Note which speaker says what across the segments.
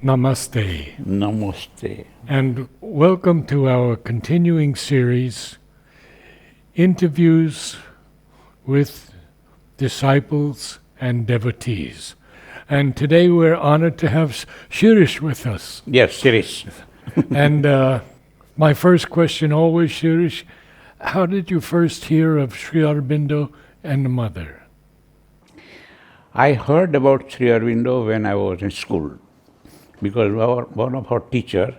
Speaker 1: Namaste,
Speaker 2: Namaste.
Speaker 1: and welcome to our continuing series, Interviews with Disciples and Devotees. And today we're honored to have Shirish with us.
Speaker 2: Yes, Shirish.
Speaker 1: And my first question always, Shirish, how did you first hear of Sri Aurobindo and the Mother?
Speaker 2: I heard about Sri Aurobindo when I was in school, because one of our teacher,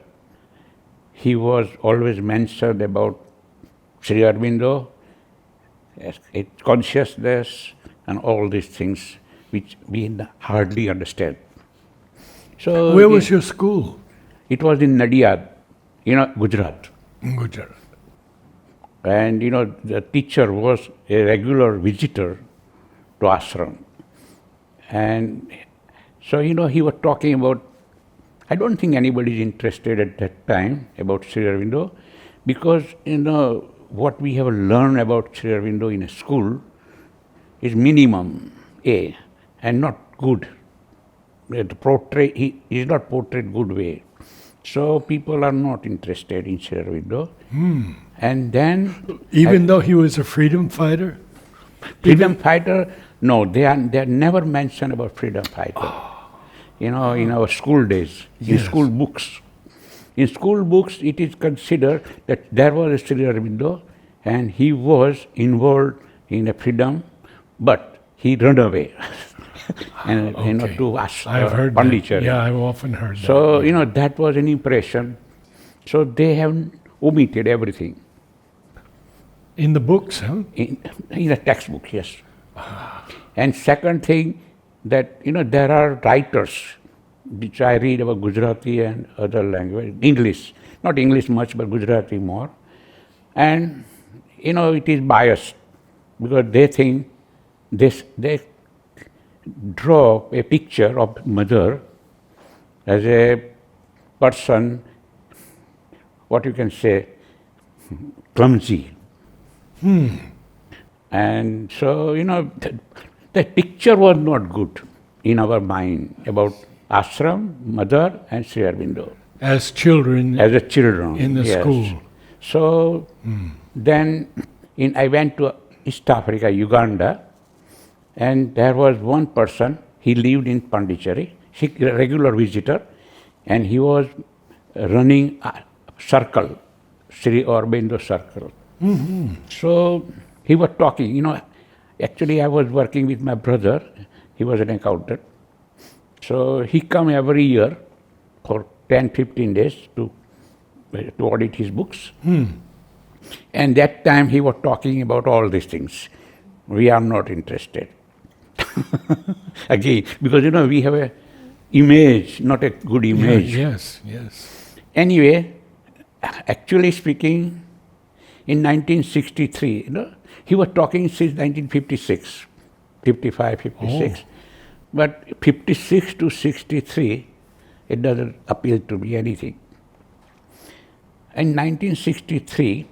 Speaker 2: he was always mentioned about Sri Aurobindo, consciousness, and all these things which we hardly understand. So
Speaker 1: Where was your school?
Speaker 2: It was in Narad, Gujarat.
Speaker 1: In Gujarat.
Speaker 2: And the teacher was a regular visitor to ashram. And so he was talking about, I don't think anybody is interested at that time about Sri Aurobindo, because what we have learned about Sri Aurobindo in a school is minimum A, and not good. He is not portrayed good way. So people are not interested in Sri Aurobindo. And then
Speaker 1: Even though he was a freedom fighter?
Speaker 2: freedom fighter, no, they are never mentioned about freedom fighter. In our school days, in
Speaker 1: Yes.
Speaker 2: school books. In school books, it is considered that there was a Sri Aurobindo and he was involved in a freedom, but he ran away. And
Speaker 1: Okay.
Speaker 2: to
Speaker 1: I've heard
Speaker 2: Pondicherry.
Speaker 1: that. Yeah, I've often heard that.
Speaker 2: So, that was an impression. So they have omitted everything.
Speaker 1: In the books, huh?
Speaker 2: In a textbook, yes. And second thing, that there are writers which I read about Gujarati and other language, English, not English much, but Gujarati more. And it is biased because they think they draw a picture of mother as a person, what you can say, clumsy. And so, the picture was not good in our mind about ashram, mother, and Sri Aurobindo
Speaker 1: As children
Speaker 2: as a children.
Speaker 1: in the
Speaker 2: yes.
Speaker 1: school.
Speaker 2: So then I went to East Africa, Uganda, and there was one person, he lived in Pondicherry, he a regular visitor, and he was running a circle, Sri Aurobindo circle. So he was talking, actually I was working with my brother, he was an accountant. So he come every year for 10-15 days to audit his books. And that time he was talking about all these things. We are not interested. Again, because we have a image, not a good image.
Speaker 1: Yes, yes.
Speaker 2: Anyway, actually speaking, in 1963, he was talking since 1956, 55, 56. But 56 to 63, it doesn't appeal to me anything. In 1963,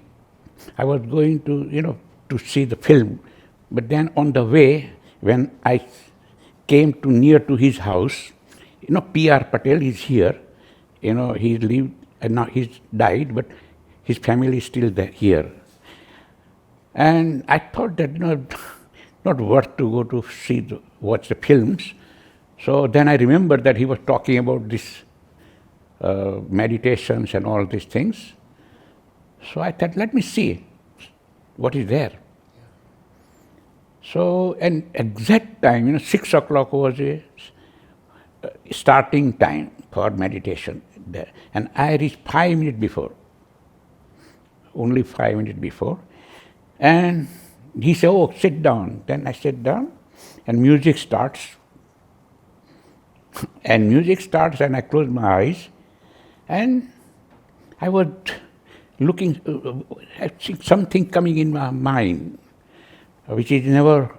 Speaker 2: I was going to see the film, but then on the way, when I came near to his house, P.R. Patel is here, he lived, and now he's died, but his family is still there, here. And I thought that, not worth to go to watch the films. So then I remembered that he was talking about this meditations and all these things. So I thought, let me see what is there. So, an exact time, 6 o'clock was a starting time for meditation there. And I reached 5 minutes before, only 5 minutes before. And he said, oh, sit down. Then I sat down and music starts. And music starts and I closed my eyes. And I was looking, something coming in my mind, which is never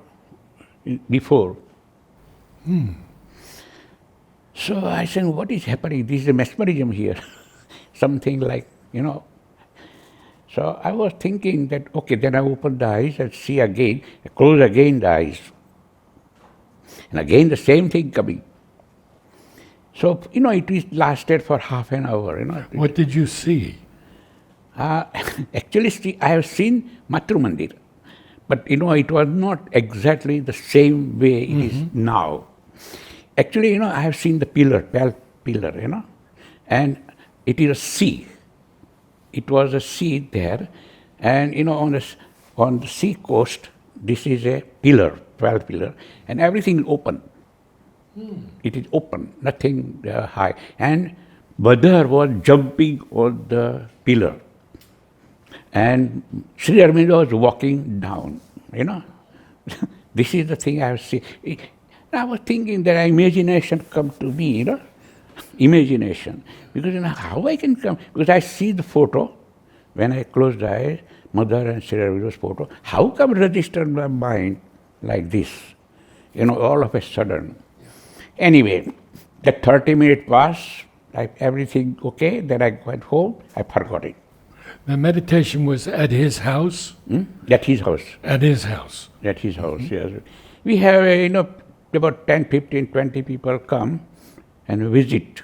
Speaker 2: before. So I said, what is happening? This is a mesmerism here. Something like, So I was thinking that, okay, then I opened the eyes and see again, I close again the eyes. And again the same thing coming. So, it lasted for half an hour,
Speaker 1: What did you see?
Speaker 2: Actually, I have seen Matru Mandir, but it was not exactly the same way it is now. Actually, I have seen the pillar, and it is a sea. It was a sea there, and on the sea coast, this is a pillar, 12 pillar, and everything is open. It is open, nothing high. And Badar was jumping on the pillar. And Sri Aurobindo was walking down, This is the thing I have seen. I was thinking that imagination come to me, Imagination. Because, how I can come? Because I see the photo, when I close the eyes, Mother and Sri Aurobindo's photo. How come register my mind like this? All of a sudden. Anyway, the 30 minutes passed, everything okay, then I went home, I forgot it.
Speaker 1: The meditation was at his house?
Speaker 2: At his house.
Speaker 1: At his house.
Speaker 2: At his house, yes. We have, about 10, 15, 20 people come and visit,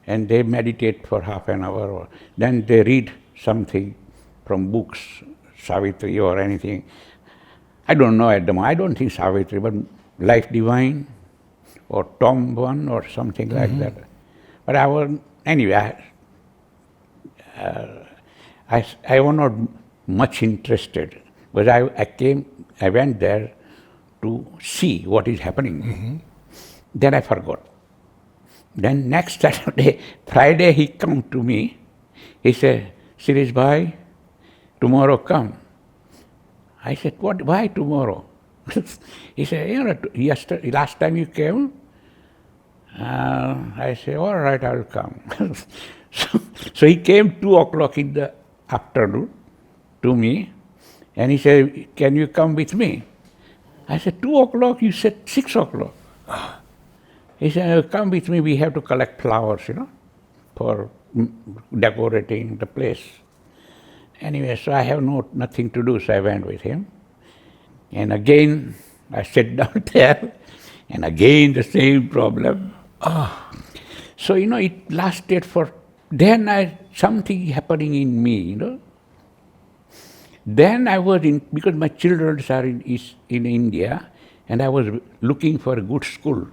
Speaker 2: and they meditate for half an hour, or then they read something from books, Savitri or anything. I don't know at the moment. I don't think Savitri, but Life Divine or Tom 1 or something like that. But anyway, I was not much interested, but I went there to see what is happening. Then I forgot. Then next Friday, he come to me. He said, Shirish bhai, tomorrow come. I said, what? Why tomorrow? He said, last time you came. I said, all right, I will come. So he came 2 o'clock in the afternoon to me, and he said, can you come with me? I said, 2 o'clock? You said 6 o'clock. He said, come with me, we have to collect flowers, for decorating the place. Anyway, so I have nothing to do, so I went with him. And again, I sat down there, and again the same problem. So, it lasted for, then something happening in me, Then I was because my children are in India, and I was looking for a good school.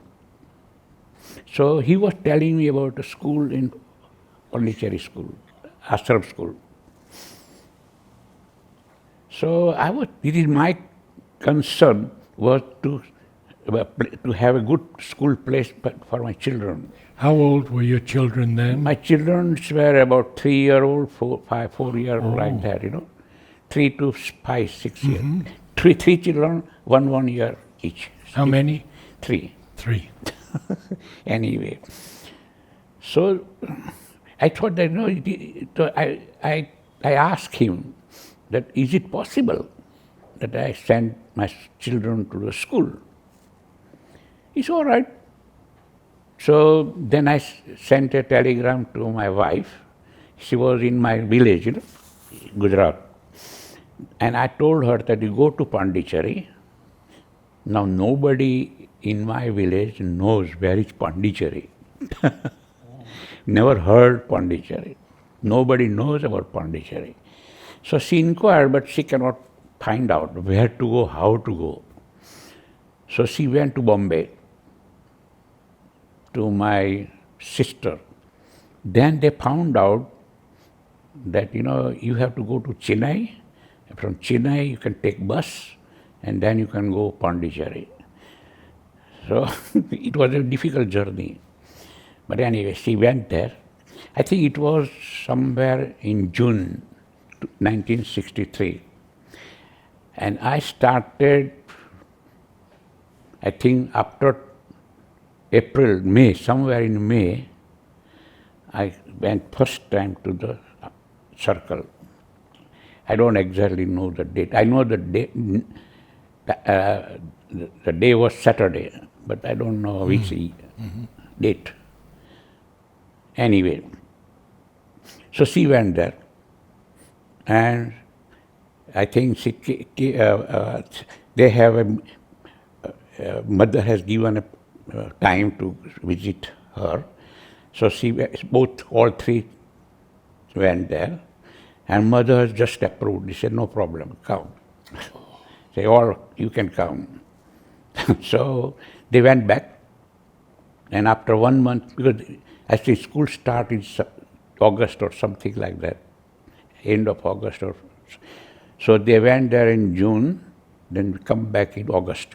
Speaker 2: So he was telling me about a school in Pondicherry school, ashram school. So it is my concern was to have a good school place for my children.
Speaker 1: How old were your children then?
Speaker 2: My children were about 3-year-old, 4-year-old, like that, 3 to 5, 6 years. Three children, 1 year each.
Speaker 1: How many?
Speaker 2: 3.
Speaker 1: 3.
Speaker 2: Anyway, so I thought that I asked him that is it possible that I send my children to the school? It's all right. So then I sent a telegram to my wife. She was in my village, Gujarat. And I told her that you go to Pondicherry. Now nobody in my village knows where is Pondicherry. Never heard Pondicherry. Nobody knows about Pondicherry. So she inquired, but she cannot find out where to go, how to go. So she went to Bombay, to my sister. Then they found out that, you have to go to Chennai. From Chennai, you can take bus, and then you can go Pondicherry. So it was a difficult journey. But anyway, she went there. I think it was somewhere in June 1963. And I started, I think after April, May, somewhere in May, I went first time to the circle. I don't exactly know the date. I know the date, the day was Saturday, but I don't know which date. Anyway, so she went there, and I think they have mother has given a time to visit her, So all three went there, and mother just approved. She said, no problem, come. Say, you can come. So they went back, and after 1 month, because actually school started in August or something like that, end of August. So they went there in June, then come back in August.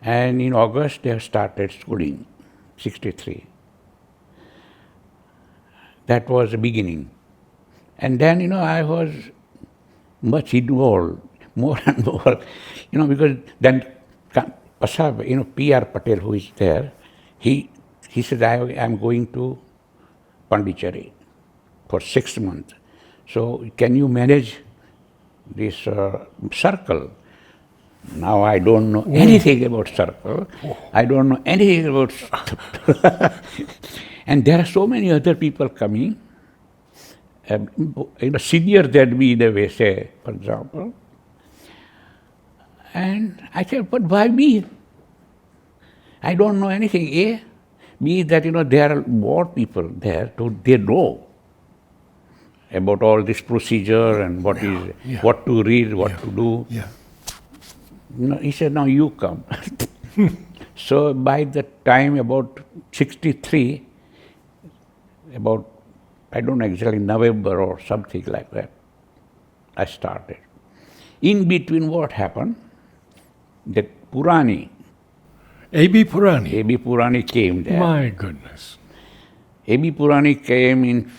Speaker 2: And in August, they started schooling, 63. That was the beginning. And then, I was much involved, more and more, because then P.R. Patel, who is there, he said, I'm going to Pondicherry for 6 months. So can you manage this circle? Now I don't know anything about circle. I don't know anything about and there are so many other people coming, senior than me in a way, say, for example. And I said, but why me? I don't know anything. B, that there are more people there, they know about all this procedure and what to read, what to do.
Speaker 1: Yeah.
Speaker 2: He said, now you come. So by the time about 63, about, I don't know exactly, November or something like that, I started. In between what happened, that Purani,
Speaker 1: A.B. Purani.
Speaker 2: A.B. Purani came there.
Speaker 1: My goodness.
Speaker 2: A.B. Purani came in,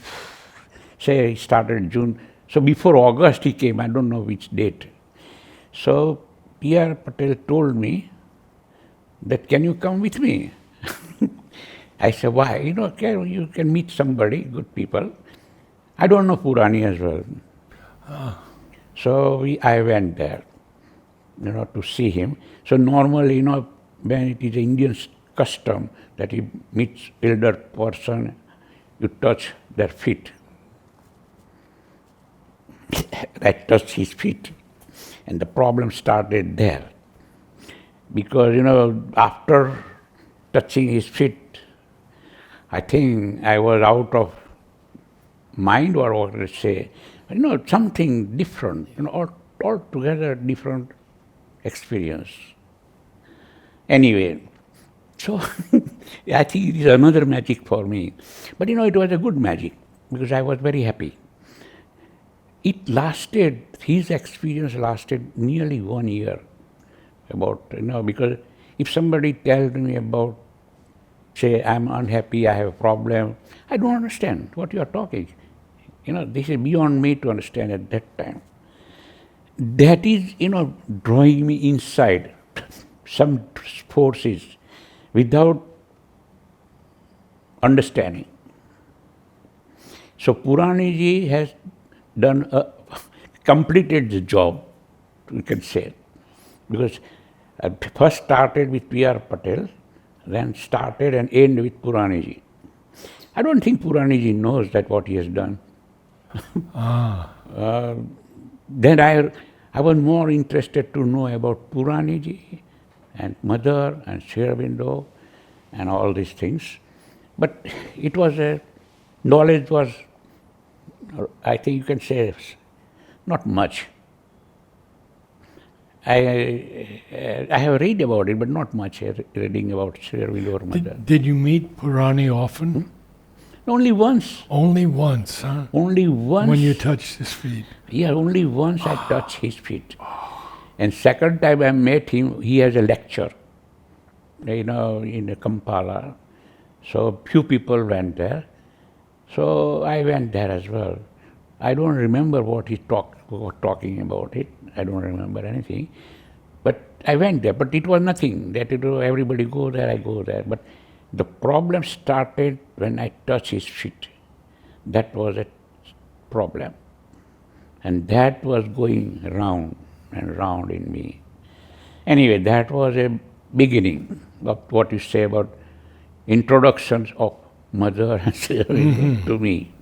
Speaker 2: say he started June. So before August he came, I don't know which date. So P.R. Patel told me that, can you come with me? I said, why? You can meet somebody, good people. I don't know Purani as well. So I went there, to see him. So normally, when it is Indian custom that you meet elder person, you touch their feet. I touched his feet. And the problem started there. Because, after touching his feet, I think I was out of mind, or what to say, something different, altogether different experience. Anyway, so I think it is another magic for me. But it was a good magic, because I was very happy. It lasted, his experience lasted nearly 1 year. Because if somebody tells me about, say, I'm unhappy, I have a problem, I don't understand what you are talking. This is beyond me to understand at that time. That is, drawing me inside some forces without understanding. So Purani ji has completed the job, we can say, because I first started with P.R. Patel, then started and ended with Purani ji. I don't think Purani ji knows that what he has done. Then I was more interested to know about Purani ji and mother and Sri Aurobindo and all these things. But it was knowledge was, I think you can say, not much. I have read about it, but not much reading about Sri Aurobindo or mother.
Speaker 1: Did you meet Purani often?
Speaker 2: Only once.
Speaker 1: Only once, huh?
Speaker 2: Only once.
Speaker 1: When you touched his feet?
Speaker 2: Yeah, only once I touched his feet. And second time I met him, he has a lecture, in Kampala. So few people went there. So I went there as well. I don't remember what he talking about it. I don't remember anything. But I went there, but it was nothing. That everybody go there, I go there. But the problem started when I touched his feet. That was a problem. And that was going round and round in me. Anyway, that was a beginning of what you say about introductions of mother and to me.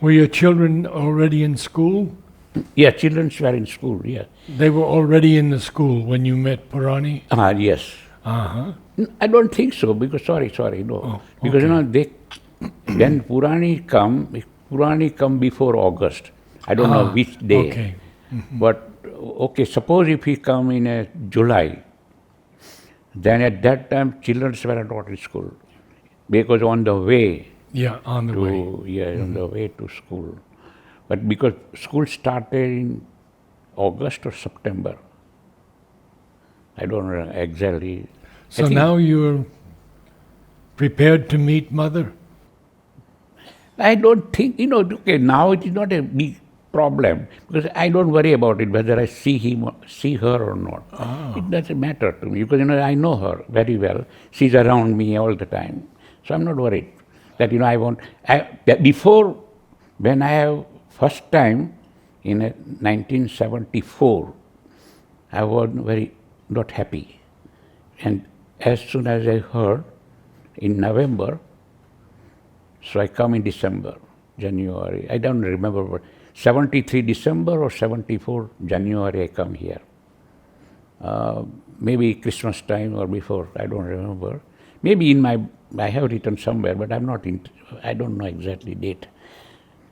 Speaker 1: Were your children already in school?
Speaker 2: Yeah, children were in school, yeah.
Speaker 1: They were already in the school when you met Purani?
Speaker 2: Yes.
Speaker 1: Uh-huh.
Speaker 2: I don't think so, because, sorry, no.
Speaker 1: Oh,
Speaker 2: Because,
Speaker 1: okay.
Speaker 2: when Purani come before August. I don't know which day.
Speaker 1: Okay.
Speaker 2: But, okay, suppose if he come in July, then at that time children were not in school. Because on the way
Speaker 1: Yeah, on the way.
Speaker 2: on the way to school. But because school started in August or September, I don't know exactly.
Speaker 1: So now you're prepared to meet Mother?
Speaker 2: I don't think, okay, now it is not a big problem, because I don't worry about it, whether I see her or not. It doesn't matter to me, because, I know her very well. She's around me all the time. So I'm not worried that, before, when I have first time in 1974, I was very not happy. And as soon as I heard in November, so I come in December, January. I don't remember, but 73 December or 74 January I come here. Maybe Christmas time or before, I don't remember. Maybe I have written somewhere, but I don't know exactly date.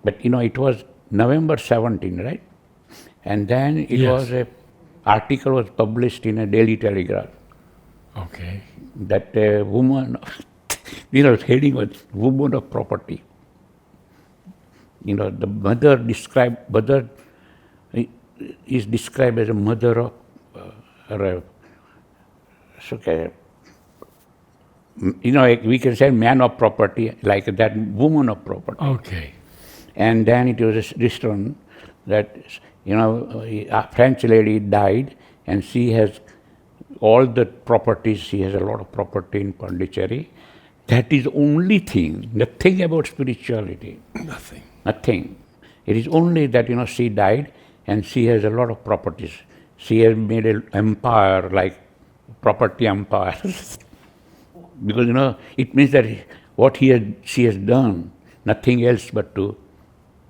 Speaker 2: But it was November 17, right? And then it
Speaker 1: Yes.
Speaker 2: was article was published in a Daily Telegraph.
Speaker 1: Okay.
Speaker 2: That a woman, heading was woman of property. The mother is described as a mother of, we can say man of property, like that woman of property.
Speaker 1: Okay.
Speaker 2: And then it was written that, a French lady died and she has all the properties, she has a lot of property in Pondicherry. That is only thing, nothing about spirituality. Nothing. It is only that, she died and she has a lot of properties. She has made an empire, like property empire. Because, it means that what she has done, nothing else but to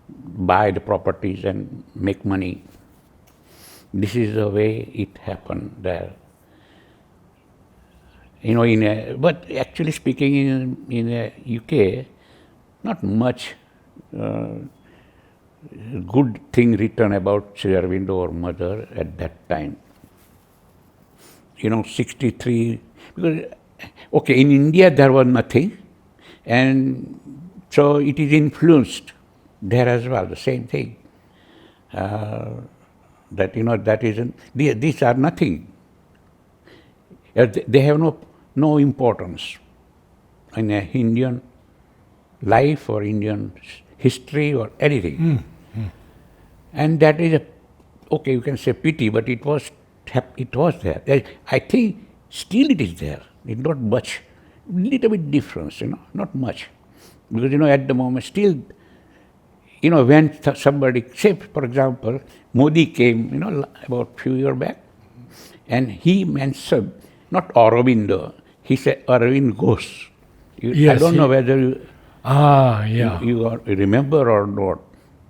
Speaker 2: buy the properties and make money. This is the way it happened there. But actually speaking, in UK, not much good thing written about Sri Aurobindo or Mother at that time. 63, because, okay, in India there was nothing, and so it is influenced there as well, the same thing. That isn't, these are nothing. They have no importance in Indian life or Indian history or anything. And that is okay, you can say pity, but it was there. I think still it is there. It's not much, little bit difference, not much. Because, at the moment still, when somebody, say for example, Modi came, about few years back, and he mentioned, not Aurobindo, he said Arvind Ghosh.
Speaker 1: Yes,
Speaker 2: I don't know whether you remember or not,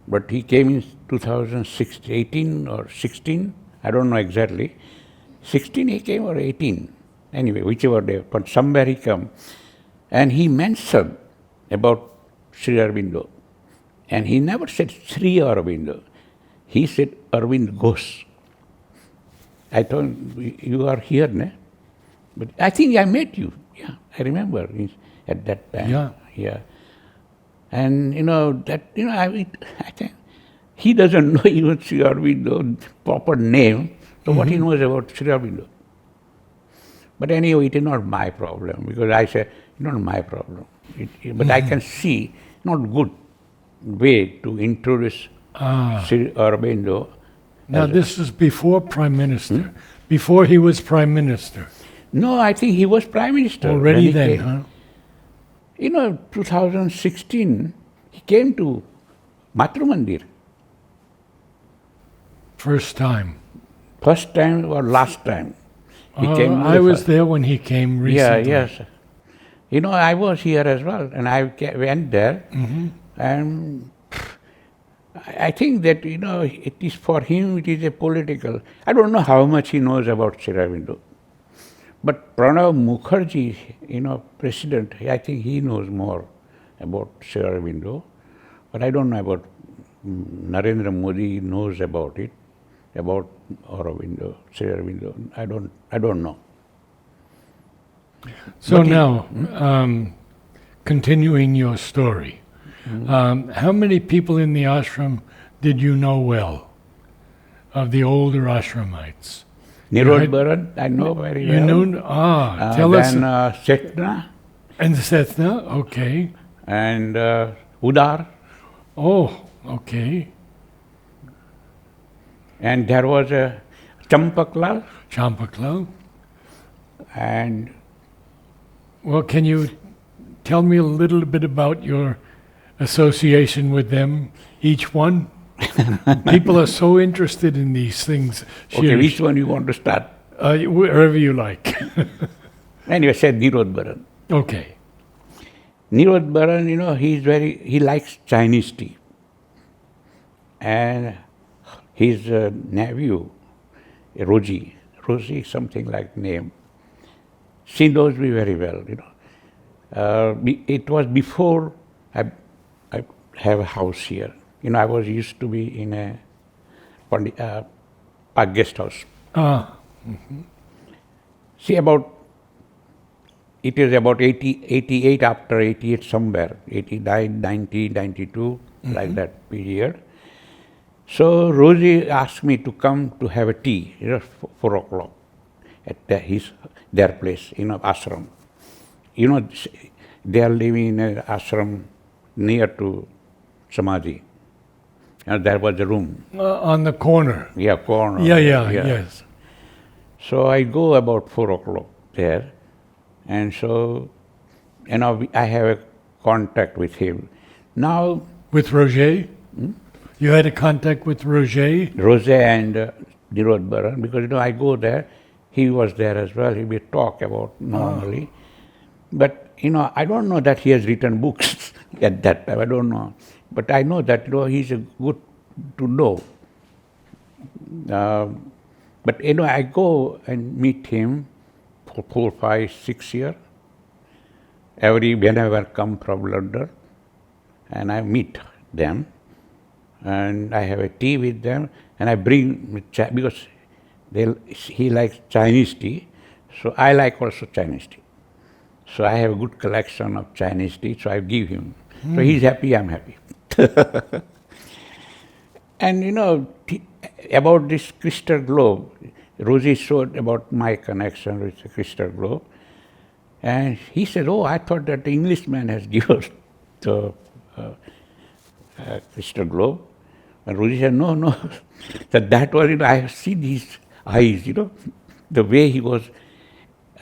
Speaker 2: but he came in 2018 or 16, I don't know exactly. 16 he came or 18, anyway, whichever day, but somewhere he came. And he mentioned about Sri Aurobindo. And he never said Sri Aurobindo. He said Arvind Ghosh. I thought, you are here, ne? But I think I met you. Yeah, I remember at that time. Yeah. And I think he doesn't know even Sri Aurobindo proper name. So what he knows about Sri Aurobindo? But anyway, it is not my problem, because I say, not my problem. But I can see not good way to introduce Sri Aurobindo.
Speaker 1: Now this is before Prime Minister, before he was Prime Minister.
Speaker 2: No, I think he was Prime Minister.
Speaker 1: Already then, huh?
Speaker 2: 2016, he came to Matra Mandir.
Speaker 1: First time.
Speaker 2: First time or last time? He came.
Speaker 1: I was there when he came recently.
Speaker 2: Yeah, yes. I was here as well, and I went there, and I think that, it is for him, it is a political. I don't know how much he knows about Sri Aurobindo. But Pranav Mukherjee, president, I think he knows more about Sri Aurobindo, but I don't know about Narendra Modi knows about it, about Aurobindo, Sri Aurobindo. I don't know.
Speaker 1: So now, continuing your story, how many people in the ashram did you know well, of the older Ashramites?
Speaker 2: Nirod Bharat, I know very well.
Speaker 1: You know, tell us.
Speaker 2: Then Setna
Speaker 1: And Setna, okay.
Speaker 2: and Udar.
Speaker 1: Oh, okay.
Speaker 2: And there was a Champaklal.
Speaker 1: Champaklal.
Speaker 2: And
Speaker 1: Well, can you tell me a little bit about your association with them, each one? People are so interested in these things.
Speaker 2: okay,
Speaker 1: Shirish.
Speaker 2: which one you want to start?
Speaker 1: Wherever you like.
Speaker 2: Anyway, said Nirod Bharat.
Speaker 1: Okay.
Speaker 2: Nirod Bharat, he likes Chinese tea. And his nephew, Rosie, something like name, she knows me very well, It was before I have a house here. I was used to be in a guest house. See, it is about 88 after 88 somewhere, 89, 90, 92, like that period. So Rosie asked me to come to have a tea, 4 o'clock at their place, ashram. They are living in an ashram near to Samadhi. And there was a room.
Speaker 1: On the corner.
Speaker 2: Yeah, corner.
Speaker 1: Yeah, yes.
Speaker 2: So I go about 4 o'clock there, and so, I have a contact with him. Now...
Speaker 1: With Roger? You had a contact with Roger?
Speaker 2: Roger and Nirod Bharat, because, I go there, he was there as well, he would talk about normally. But, I don't know that he has written books at that time, I don't know. But I know that, he's a good to know. But, I go and meet him for 4, 5, 6 years. Whenever I come from London, and I meet them, and I have a tea with them, and I bring, because he likes Chinese tea, so I like also Chinese tea. So I have a good collection of Chinese tea, so I give him. So he's happy, I'm happy. And about this crystal globe, Rosie showed about my connection with the crystal globe. And he said, oh, I thought that the Englishman has given the crystal globe. And Rosie said, no. that was, I have seen his eyes, the way he was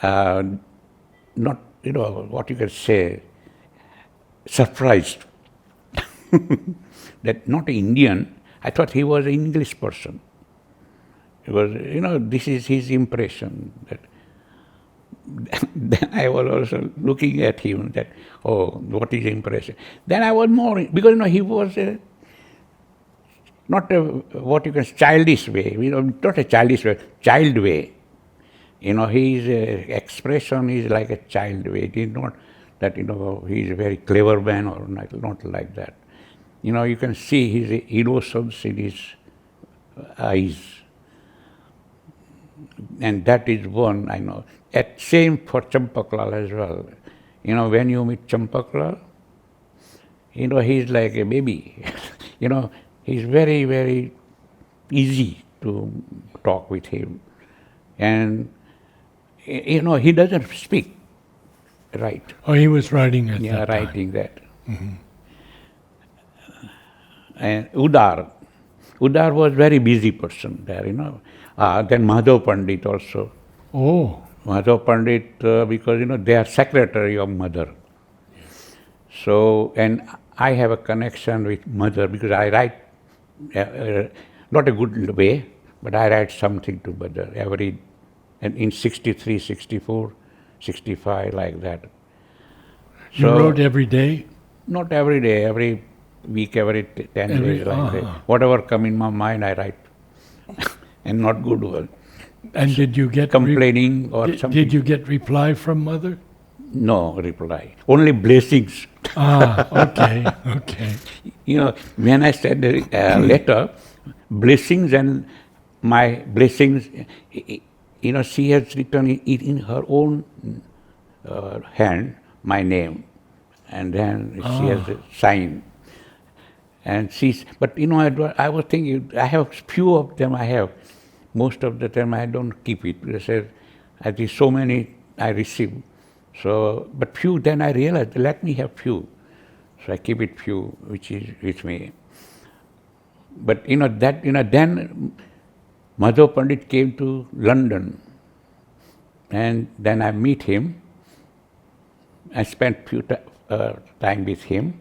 Speaker 2: not, what you can say, surprised. That not an Indian, I thought he was an English person. Because, this is his impression. Then I was also looking at him that, oh, what is the impression? Then I was more, because, he was not a, what you can, childish way, not a childish way, child way. His expression is like a child way. It is not that, he is a very clever man or not like that. You can see his innocence in his eyes. And that is one, I know. Same for Champaklal as well. When you meet Champaklal, he's like a baby. He's very, very easy to talk with him. And, he doesn't speak, right?
Speaker 1: Oh, he was writing at that time.
Speaker 2: Yeah, writing that. And Udar was very busy person there, Then Madhav Pandit also.
Speaker 1: Oh.
Speaker 2: Madhav Pandit, because, they are secretary of Mother. So, and I have a connection with Mother because I write, not a good way, but I write something to Mother and in 63, 64, 65, like that.
Speaker 1: You wrote every day?
Speaker 2: Not every day, every week, every 10 days, like that. Whatever come in my mind, I write. And not good one.
Speaker 1: And did you get
Speaker 2: complaining or something.
Speaker 1: Did you get reply from mother?
Speaker 2: No reply. Only blessings.
Speaker 1: Okay, okay.
Speaker 2: When I send a letter, blessings and my blessings, she has written it in her own hand, my name, and then she has a sign. And but I was thinking, I have few of them I have. Most of the time I don't keep it. I think so many I receive. So, but few, then I realized, let me have few. So I keep it few, which is with me. But then Madhav Pandit came to London, and then I meet him. I spent few time with him,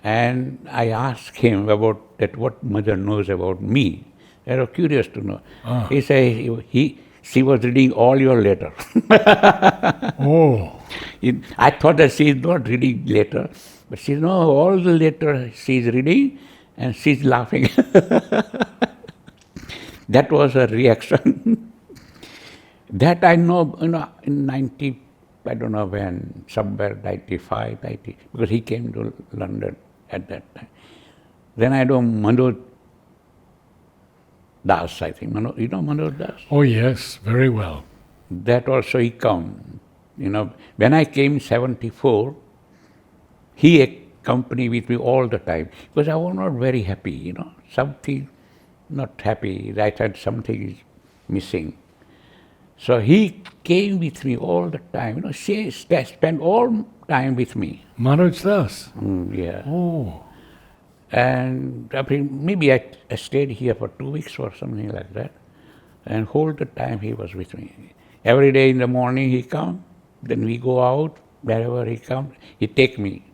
Speaker 2: and I asked him about that what mother knows about me. I was curious to know. He said she was reading all your letter.
Speaker 1: Oh.
Speaker 2: I thought that she is not reading letter, but she knows all the letter she is reading, and she is laughing. That was her reaction. That I know, in 90, I don't know when, somewhere 95, 90, because he came to London at that time. Then I know Manoj Das, I think. You know Manoj Das?
Speaker 1: Oh, yes, very well.
Speaker 2: That also he come. When I came in 74, he accompanied with me all the time, because I was not very happy, something not happy. I thought something is missing. So he came with me all the time. She spent all time with me.
Speaker 1: Manoj Das?
Speaker 2: Yeah.
Speaker 1: Oh.
Speaker 2: And maybe I stayed here for 2 weeks or something like that. And whole the time he was with me. Every day in the morning he come, then we go out. Wherever he comes, he take me.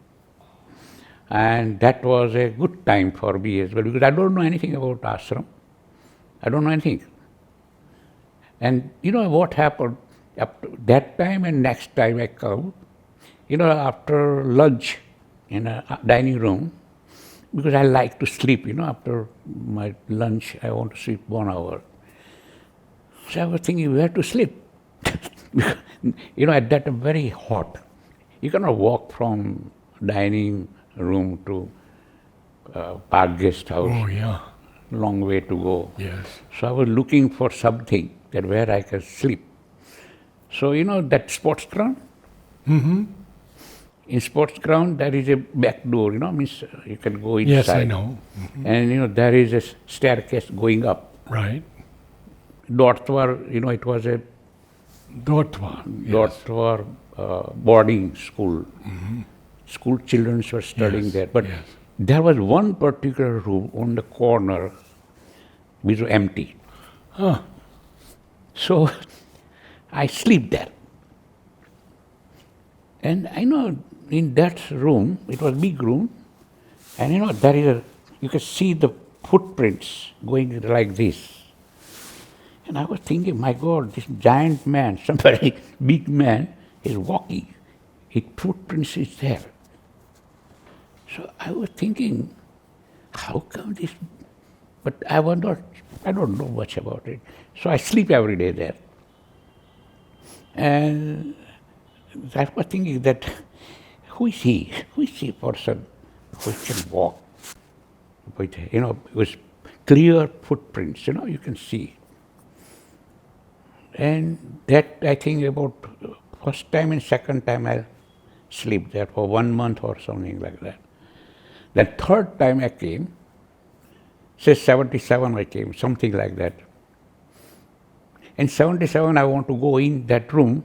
Speaker 2: And that was a good time for me as well, because I don't know anything about ashram. I don't know anything. And what happened up to that time and next time I come, after lunch in a dining room, because I like to sleep, after my lunch I want to sleep 1 hour. So I was thinking where to sleep. At that time very hot. You cannot walk from dining room to Park Guest House.
Speaker 1: Oh, yeah.
Speaker 2: Long way to go.
Speaker 1: Yes.
Speaker 2: So I was looking for something that where I can sleep. So that sports ground?
Speaker 1: Mm-hmm.
Speaker 2: In sports ground there is a back door, means you can go inside.
Speaker 1: Yes, I know. Mm-hmm.
Speaker 2: And there is a staircase going up.
Speaker 1: Right.
Speaker 2: Dortwar, it was a
Speaker 1: Dortwar.
Speaker 2: Dortwar boarding school.
Speaker 1: Mm-hmm.
Speaker 2: School children were studying there. But
Speaker 1: yes.
Speaker 2: there was one particular room on the corner which was empty.
Speaker 1: Huh.
Speaker 2: So I sleep there. And in that room, it was a big room, and there is you can see the footprints going like this. And I was thinking, my God, this giant man, somebody big man, is walking. His footprints is there. So I was thinking, how come this? But I don't know much about it. So I sleep every day there. And I was thinking that, who is he? Who is the person who can walk with, with clear footprints, you can see. And that, I think, about first time and second time I sleep there for 1 month or something like that. The third time I came, say 77 I came, something like that. In 77 I want to go in that room.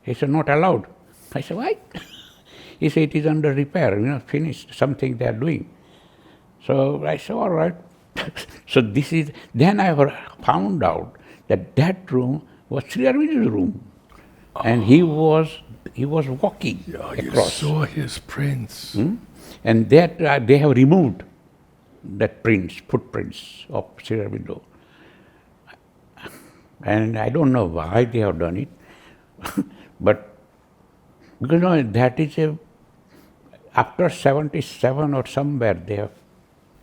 Speaker 2: He said, not allowed. I said, why? He said, it is under repair, finished, something they are doing. So I said, all right. So then I found out that room was Sri Arvind's room. And he was walking across.
Speaker 1: You saw his prints.
Speaker 2: And that they have removed that footprints of Sri Auroville. And I don't know why they have done it, but because that is after 77 or somewhere they have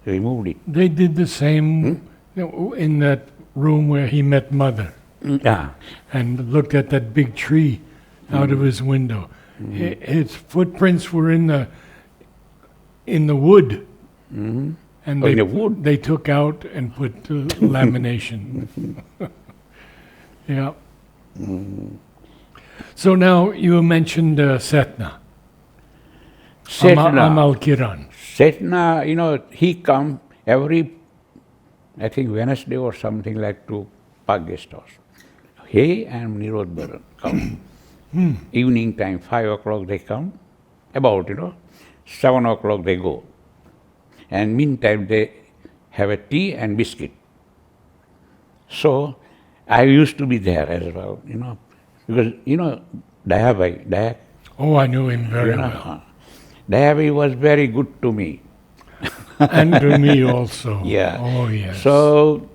Speaker 2: removed it.
Speaker 1: They did the same in that room where he met Mother.
Speaker 2: Yeah.
Speaker 1: and looked at that big tree out of his window. His footprints were in the wood, and
Speaker 2: Oh, in the wood?
Speaker 1: they took out and put lamination. Yeah. So now you mentioned Setna.
Speaker 2: Setna.
Speaker 1: Amal Kiran.
Speaker 2: Setna, he come every, I think Wednesday or something like to Park Guest House. He and Nirod Baran come. Evening time, 5 o'clock they come. About, 7 o'clock they go. And meantime they have a tea and biscuit. So I used to be there as well, because, Dayabai,
Speaker 1: Oh, I knew him very well.
Speaker 2: Dayabai was very good to me.
Speaker 1: And to me also.
Speaker 2: Yeah.
Speaker 1: Oh, yes.
Speaker 2: So,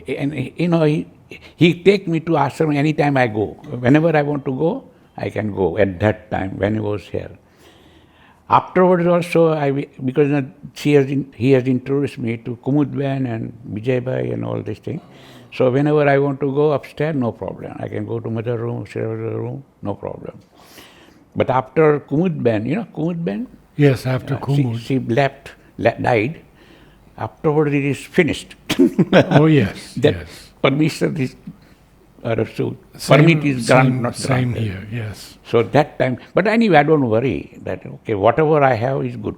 Speaker 2: and he take me to ashram anytime I go. Whenever I want to go, I can go at that time when he was here. Afterwards also, because he has introduced me to Kumudben and Vijaybai and all these things. So whenever I want to go upstairs, no problem. I can go to mother room, Shirish room, no problem. But after Kumudben, Kumudben?
Speaker 1: Yes, after Kumud.
Speaker 2: She died. Afterwards it is finished.
Speaker 1: Oh, yes.
Speaker 2: That
Speaker 1: yes.
Speaker 2: permission is permit is granted, not
Speaker 1: Same
Speaker 2: granted.
Speaker 1: here, yes.
Speaker 2: So that time, but anyway, I don't worry that, okay, whatever I have is good.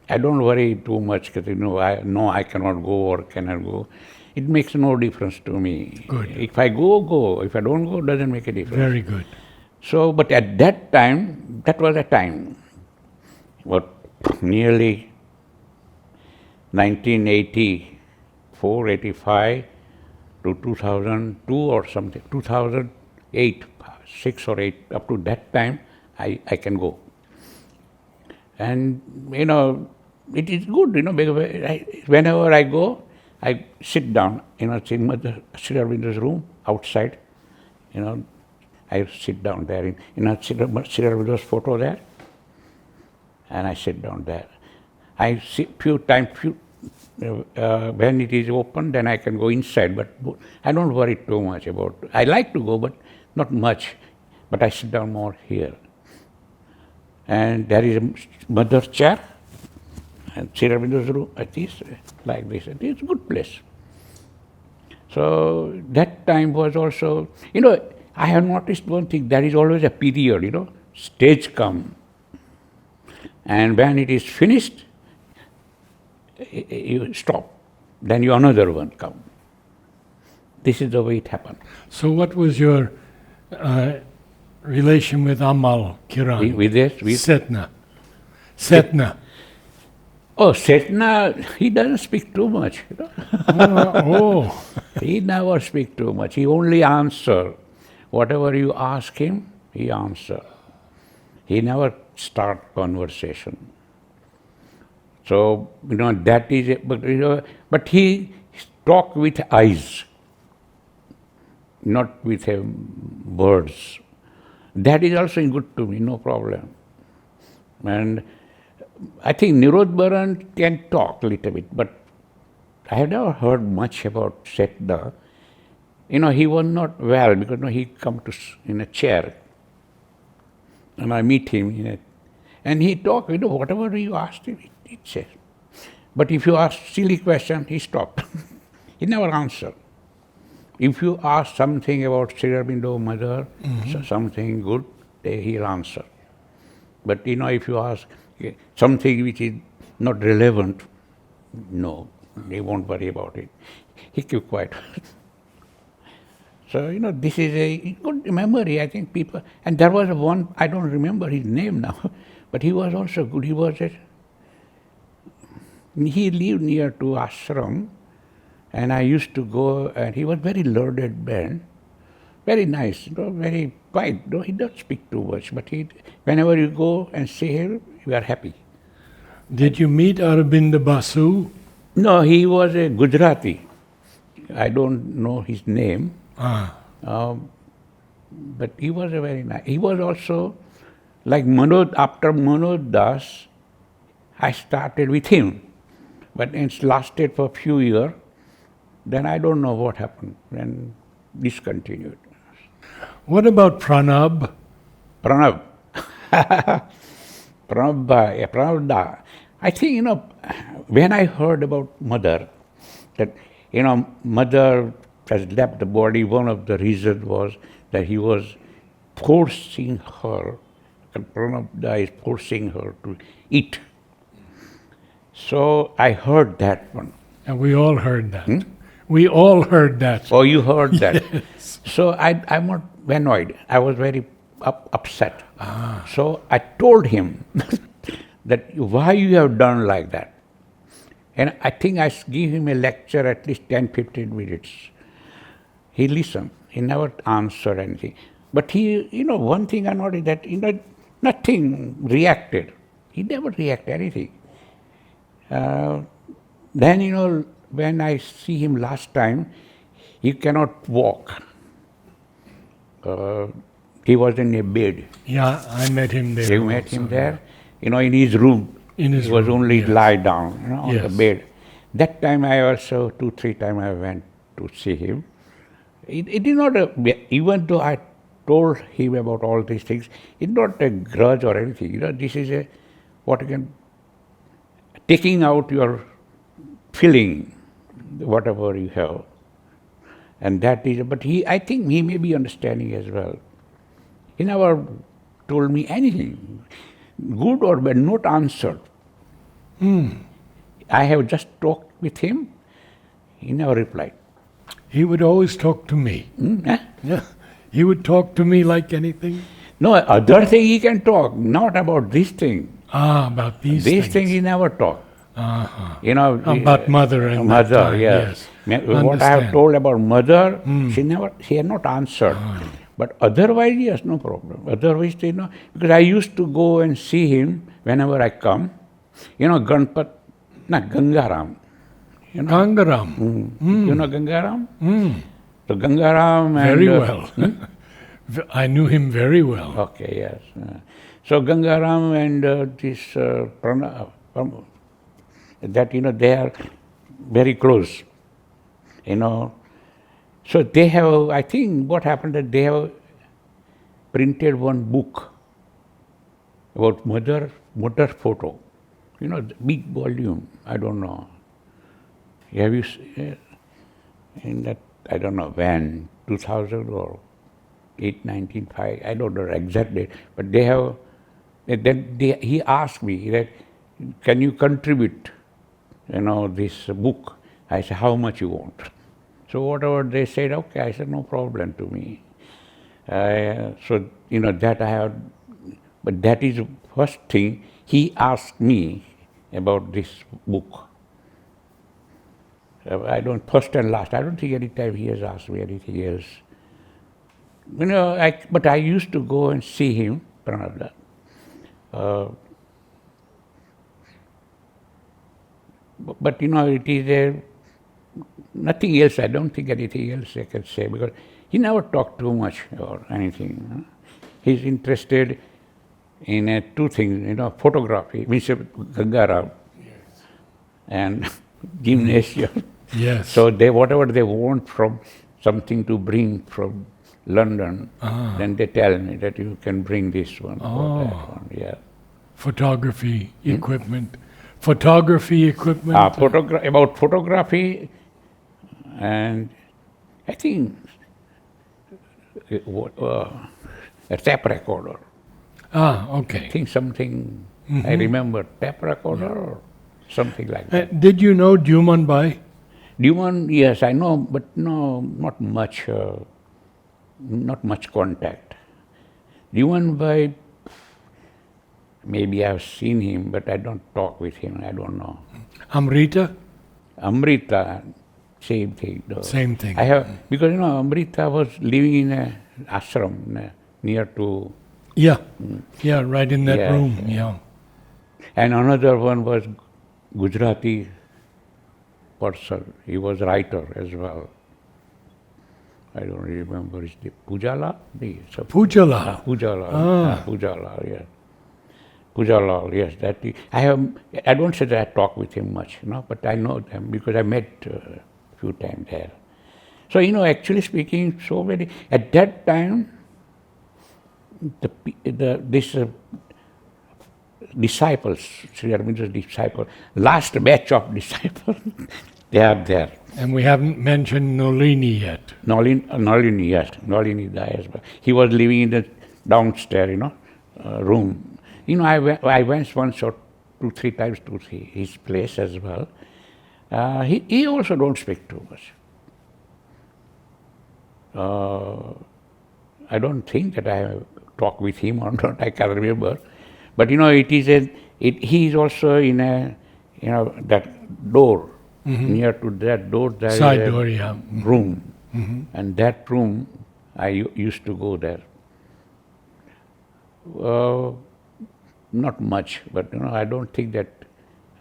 Speaker 2: I don't worry too much because, I cannot go or cannot go. It makes no difference to me.
Speaker 1: Good.
Speaker 2: If I go. If I don't go, doesn't make a difference.
Speaker 1: Very good.
Speaker 2: So, but at that time, that was a time, nearly 1984, 85 to 2002 or something, 2008, 6 or 8, up to that time, I can go. And, it is good, because whenever I go, I sit down, in Sri Aurobindo's room outside, I sit down there in Sri Aurobindo's photo there, and I sit down there. I see few times, when it is open, then I can go inside, but I don't worry too much about it. I like to go, but not much. But I sit down more here. And there is a mother's chair, and Sri Aurobindo's room, it is like this. It is a good place. So that time was also, I have noticed one thing, there is always a period, stage come. And when it is finished, you stop. Then another one come. This is the way it happened.
Speaker 1: So what was your relation with Amal Kiran?
Speaker 2: With this?
Speaker 1: Setna. Setna.
Speaker 2: Oh, Setna, he doesn't speak too much.
Speaker 1: Oh.
Speaker 2: He never speak too much. He only answer. Whatever you ask him, he answer. He never start conversation. So, that is it. But he talk with eyes, not with words. That is also good to me, no problem. And I think Nirod Baran can talk a little bit, but I have never heard much about Setna. He was not well because he come to in a chair, and I meet him and he talk. Whatever you asked him, he says. But if you ask silly question, he stop. He never answer. If you ask something about Sri Aurobindo mother, something good, he'll answer. But if you ask something which is not relevant, no, they won't worry about it. He keep quiet. So, this is a good memory, I think people, and there was one, I don't remember his name now, but he was also good. He lived near to ashram, and I used to go, and he was very learned man, very nice, very quiet. He doesn't speak too much, but whenever you go and see him, you are happy.
Speaker 1: Did you meet Aurobindo Basu?
Speaker 2: No, he was a Gujarati. I don't know his name. But he was a very nice. He was also like Manoj. After Manoj Das, I started with him, but it lasted for a few years. then I don't know what happened, and discontinued.
Speaker 1: What about pranab?
Speaker 2: Pranab. Pranabda. I think, when I heard about mother, that, mother has left the body, one of the reasons was that he was forcing her, Pranabda is forcing her to eat. So I heard that one.
Speaker 1: And we all heard that. We all heard that.
Speaker 2: Oh, you heard that?
Speaker 1: Yes.
Speaker 2: So I'm not annoyed. I was very upset. So I told him that why you have done like that. And I think I gave him a lecture at least 10-15 minutes. He listened. He never answered anything. But he, one thing I noticed that, nothing reacted. He never reacted anything. Then, when I see him last time, he cannot walk. He was in a bed.
Speaker 1: Yeah, I met him there.
Speaker 2: You met
Speaker 1: also.
Speaker 2: him there, in his room.
Speaker 1: In his
Speaker 2: he was
Speaker 1: room,
Speaker 2: only
Speaker 1: yes.
Speaker 2: lie down on the
Speaker 1: Yes.
Speaker 2: bed. That time I also, 2-3 times I went to see him. It is not even though I told him about all these things, it's not a grudge or anything. This is taking out your feeling, whatever you have. And that is, but I think he may be understanding as well. He never told me anything, good or bad, not answered. I have just talked with him, he never replied.
Speaker 1: He would always talk to me.
Speaker 2: Eh?
Speaker 1: Yeah. He would talk to me like anything.
Speaker 2: No, other thing he can talk, not about this thing.
Speaker 1: About these
Speaker 2: These
Speaker 1: things.
Speaker 2: things he never talked.
Speaker 1: About mother and that
Speaker 2: mother,
Speaker 1: time,
Speaker 2: yes. What I have
Speaker 1: Understand.
Speaker 2: told about mother, she had not answered. But otherwise, yes, no problem. Otherwise, because I used to go and see him whenever I come. Gangaram.
Speaker 1: Gangaram.
Speaker 2: You know Gangaram? So Gangaram and...
Speaker 1: Very well. I knew him very well.
Speaker 2: Okay, yes. So Gangaram and this Pranav, that, they are very close. So they have, I think what happened that they have printed one book about mother photo. The big volume, I don't know. Have you seen in that, I don't know when, 2000 or 1905, I don't know exact date, but they have, he asked me that, can you contribute, this book? I said, how much you want? So whatever they said, okay, I said, no problem to me. So, that I have, but that is the first thing he asked me about this book. First and last, I don't think any time he has asked me anything else. But I used to go and see him, Pranabda. But it is nothing else. I don't think anything else I can say because he never talked too much or anything. He's interested in two things, photography, means Gangaram, and gymnasium.
Speaker 1: Yes.
Speaker 2: So whatever they want from something to bring from London, then they tell me that you can bring this one or that one. Yeah.
Speaker 1: Photography equipment. Photography equipment.
Speaker 2: About photography, and I think a tape recorder.
Speaker 1: Okay.
Speaker 2: I think something, I remember, tape recorder or something like that.
Speaker 1: Did you know Juman Bai?
Speaker 2: Duman, yes, I know, but no, not much contact. Duman Bhai, maybe I've seen him, but I don't talk with him, I don't know.
Speaker 1: Amrita?
Speaker 2: Amrita, same thing. Though.
Speaker 1: Same thing.
Speaker 2: I have, because Amrita was living in a ashram near to...
Speaker 1: Yeah, right in that
Speaker 2: Yeah,
Speaker 1: room, yeah.
Speaker 2: And another one was Gujarati person. He was writer as well. I don't remember his name. Pujala?
Speaker 1: Pujala.
Speaker 2: Pujala, yes. Pujala, yes. I don't say that I talk with him much, but I know them because I met a few times there. So, actually speaking, so many, at that time, this disciples, Sri Aurobindo's disciples, last batch of disciples, they are there.
Speaker 1: And we haven't mentioned Nolini yet.
Speaker 2: Nolini, yes. Nolini dies. He was living in the downstairs, room. I went once or 2-3 times to see his place as well. He also don't speak too much. I don't think that I have talked with him or not, I can't remember. But he is also in that door. Mm-hmm. Near to that door there
Speaker 1: Side
Speaker 2: is a
Speaker 1: door, yeah.
Speaker 2: room.
Speaker 1: Mm-hmm.
Speaker 2: And that room, I used to go there. Not much, but I don't think that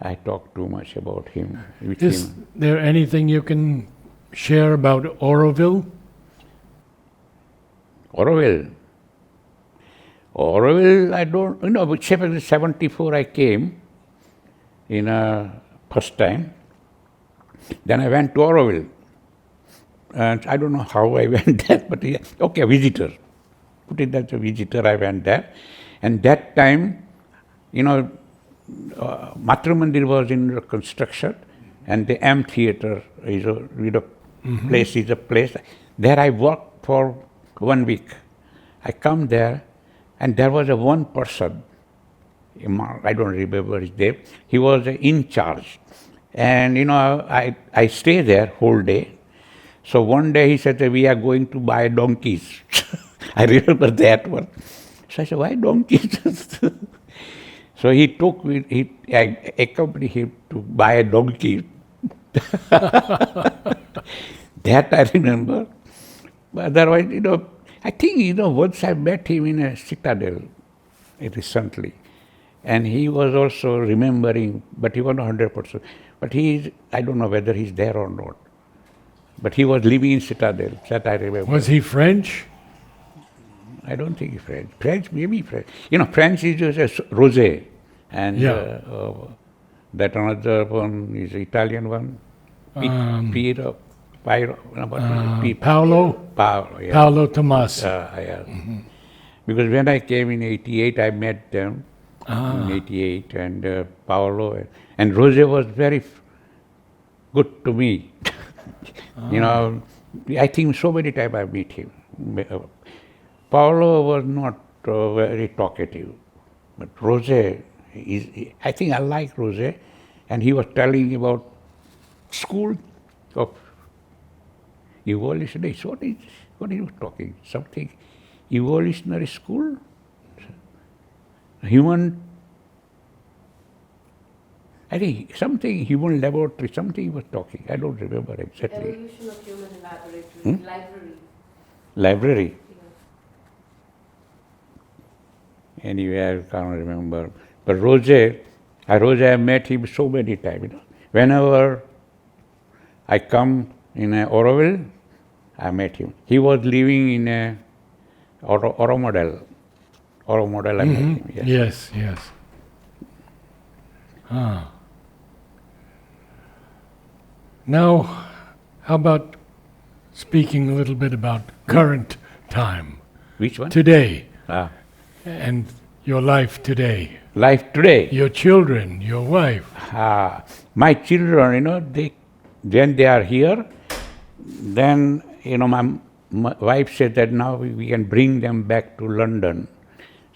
Speaker 2: I talk too much about him.
Speaker 1: Is there anything you can share about Auroville?
Speaker 2: Auroville, I don't, but 74 I came in first time. Then I went to Auroville. And I don't know how I went there, but okay, visitor. Put it as a visitor, I went there. And that time, Matra Mandir was in construction, and the amphitheater is a place. There I worked for 1 week. I come there, and there was one person, I don't remember his name, he was in charge. And I stay there whole day. So one day he said, we are going to buy donkeys. I remember that one. So I said, why donkeys? So he took me, I accompanied him to buy a donkey. That I remember. But otherwise, I think, once I met him in a citadel recently, and he was also remembering, but he was not 100%. But I don't know whether he's there or not. But he was living in citadel, that I remember.
Speaker 1: Was he French?
Speaker 2: I don't think he's French. French, maybe French. French is just a rosé. And that another one is Italian one. Paolo? Paolo, yeah.
Speaker 1: Paolo Tomas.
Speaker 2: Yeah. Mm-hmm. Because when I came in 88, I met them in 88, and Paolo. And Rosé was very good to me. I think so many times I meet him. Paolo was not very talkative, but Rosé, I think I like Rosé, and he was telling about school of evolutionary. What he was talking? Something evolutionary school? Human, I think something human laboratory, something he was talking. I don't remember exactly.
Speaker 3: Evolution of human laboratory, library.
Speaker 2: Library? Yeah. Anyway, I can't remember. But Rosé, I met him so many times. Whenever I come in Auroville, I met him. He was living in a Auroville, I met him.
Speaker 1: Yes. Now, how about speaking a little bit about current time?
Speaker 2: Which one?
Speaker 1: Today. And your life today.
Speaker 2: Life today?
Speaker 1: Your children, your wife.
Speaker 2: My children, when they are here, then, my wife said that now we can bring them back to London.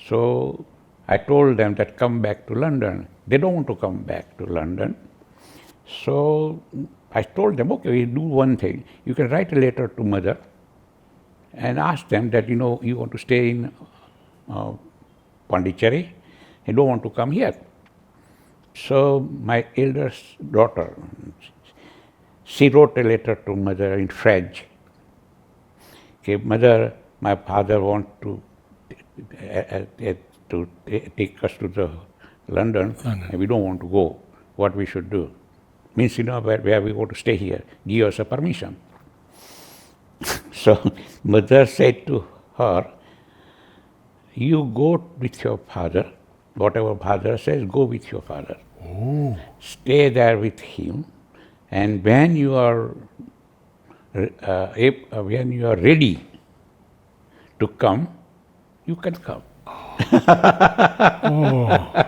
Speaker 2: So I told them that come back to London. They don't want to come back to London. So I told them, okay, we do one thing. You can write a letter to mother and ask them that, you want to stay in Pondicherry, you don't want to come here. So my eldest daughter, she wrote a letter to mother in French. Okay, mother, my father wants to take us to the London, and we don't want to go. What we should do? Means, where we want to stay here. Give us a permission. So mother said to her, you go with your father. Whatever father says, go with your father.
Speaker 1: Oh.
Speaker 2: Stay there with him. And when you are when you are ready to come, you can come.
Speaker 1: Oh,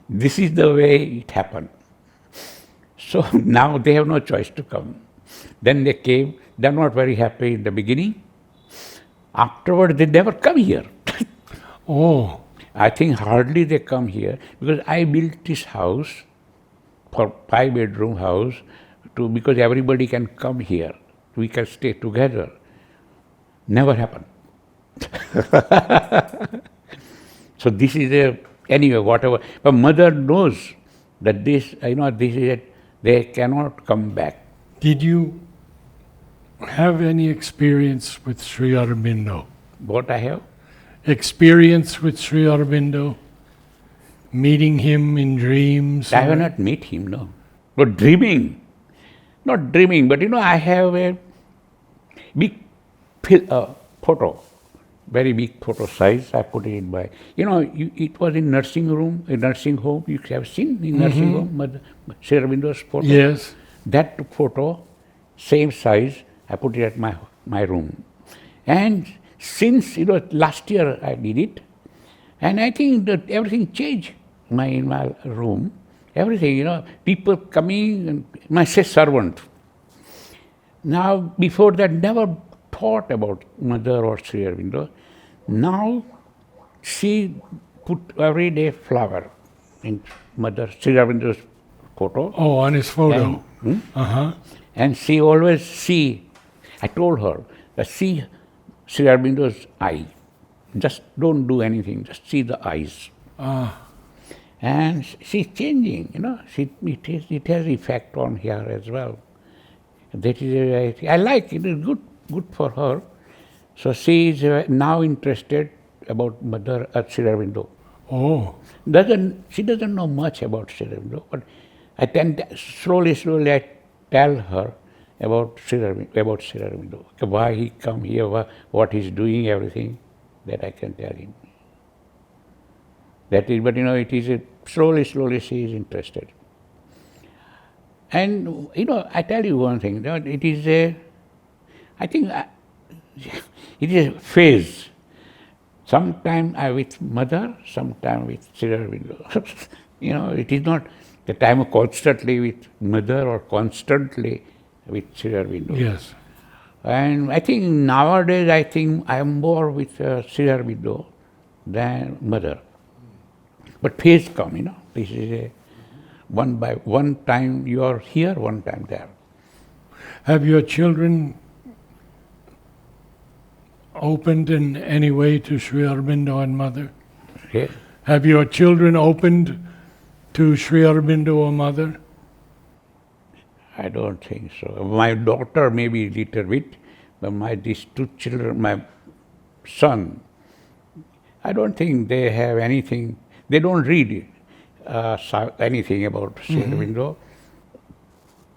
Speaker 2: This is the way it happened. So now they have no choice to come. Then they came. They're not very happy in the beginning. Afterward, they never come here.
Speaker 1: oh,
Speaker 2: I think hardly they come here because I built this house for 5-bedroom house because everybody can come here. We can stay together. Never happened. So this is anyway, whatever. But mother knows that this is it. They cannot come back.
Speaker 1: did you have any experience with Sri Aurobindo?
Speaker 2: What I have?
Speaker 1: Experience with Sri Aurobindo? Meeting him in dreams?
Speaker 2: I have not met him, no. But dreaming. Not dreaming, but I have a big photo, very big photo size. I put it in my, it was in nursing home. You have seen in nursing home, Sri Aurobindo's photo?
Speaker 1: Yes.
Speaker 2: That photo, same size, I put it at my room. And since, last year I did it, and I think that everything changed in my room. Everything, people coming, and my servant. Now, before that, never thought about mother or Sri Aurobindo. Now, she put every day flower in mother Sri Aurobindo's photo.
Speaker 1: Oh, on his photo. Uh-huh.
Speaker 2: And she always I told her, see Sri Aurobindo's eye. Just don't do anything, just see the eyes. And she's changing, it has effect on here as well. That is, I like it, it's good for her. So she is now interested about mother Sri Aurobindo.
Speaker 1: Oh,
Speaker 2: She doesn't know much about Sri Aurobindo, but I slowly I tell her about Sri Aurobindo, why he come here, what he's doing, everything that I can tell him. That is, but it is slowly she is interested. And I tell you one thing, it is I think it is a phase. Sometime I with mother, sometime with Sri Aurobindo. It is not that I am constantly with mother or constantly with Sri Aurobindo.
Speaker 1: yes.
Speaker 2: And I think nowadays I am more with Sri Aurobindo than mother. But phase come, this is one time you are here, one time there.
Speaker 1: Have your children opened in any way to Sri Aurobindo and Mother?
Speaker 2: Okay?
Speaker 1: Have your children opened to Sri Aurobindo or Mother?
Speaker 2: I don't think so. My daughter maybe a little bit, but these two children, my son, I don't think they have anything. They don't read anything about Sri Aurobindo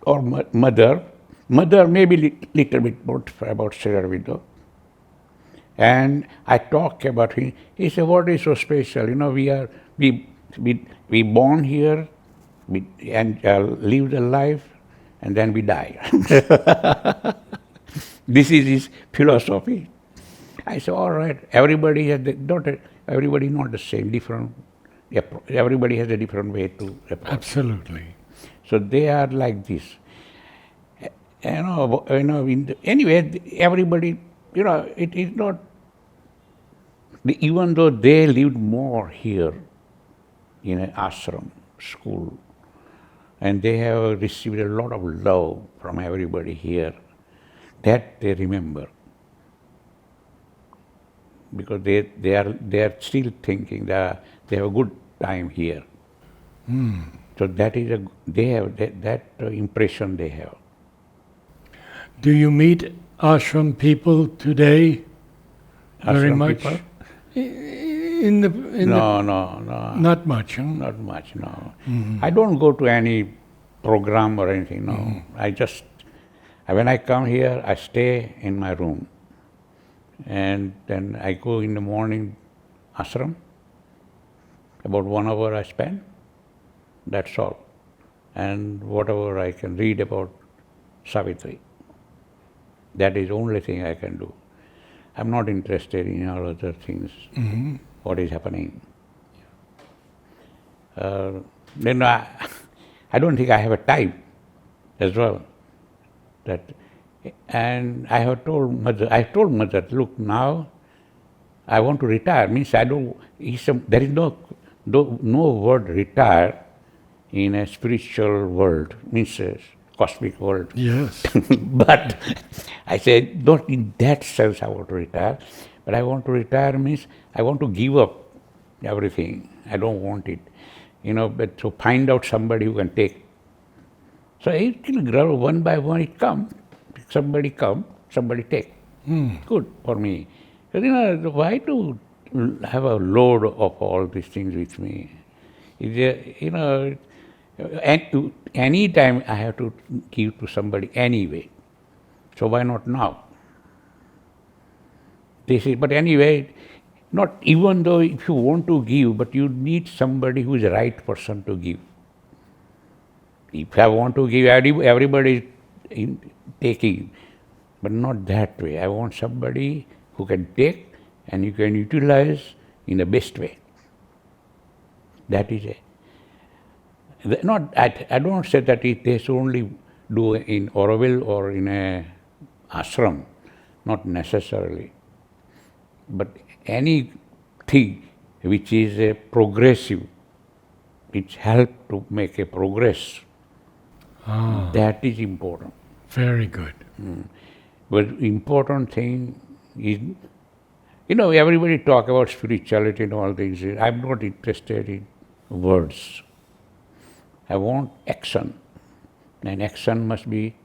Speaker 2: or mother. Mother maybe little bit more about Sri Aurobindo. And I talk about him. He said, "What is so special? We born here, and live the life, and then we die." This is his philosophy. I said, "All right. Everybody has everybody not the same, different. Everybody has a different way to approach."
Speaker 1: Absolutely.
Speaker 2: So they are like this. Anyway, everybody, it is not. Even though they lived more here in an ashram school, and they have received a lot of love from everybody here, that they remember, because they are still thinking that they have a good time here. So that is they have that impression they have.
Speaker 1: Do you meet ashram people today very
Speaker 2: Ashram
Speaker 1: much?
Speaker 2: people?
Speaker 1: No, not much. Huh?
Speaker 2: Not much, no. I don't go to any program or anything, no. I just, when I come here, I stay in my room. And then I go in the morning ashram, about 1 hour I spend, that's all. And whatever I can read about Savitri. That is the only thing I can do. I'm not interested in all other things, what is happening. Then I don't think I have a time as well. And I told mother, look, now I want to retire. Means I don't. There is no word retire in a spiritual world. Means cosmic world.
Speaker 1: Yes.
Speaker 2: But I said, not in that sense I want to retire. But I want to retire means I want to give up everything. I don't want it. But to find out somebody who can take. So it will grow one by one, it comes. Somebody take. Good for me. But, why to have a load of all these things with me? And any time I have to give to somebody anyway. So why not now? But anyway, not even though if you want to give, but you need somebody who is the right person to give. If I want to give, everybody is taking, but not that way. I want somebody who can take and you can utilize in the best way. That is it. I don't say that they should only do in Auroville or in a ashram, not necessarily. But anything which is progressive, it helps to make a progress. That is important.
Speaker 1: Very good.
Speaker 2: But important thing is, everybody talk about spirituality and all things. I'm not interested in words. I want action. And action must be,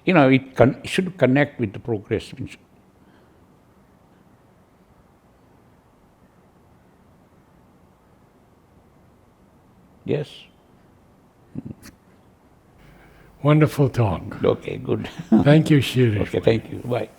Speaker 2: it should connect with the progress. Yes?
Speaker 1: Wonderful talk.
Speaker 2: Okay, good.
Speaker 1: Thank you, Shirish.
Speaker 2: Okay, thank you. Bye.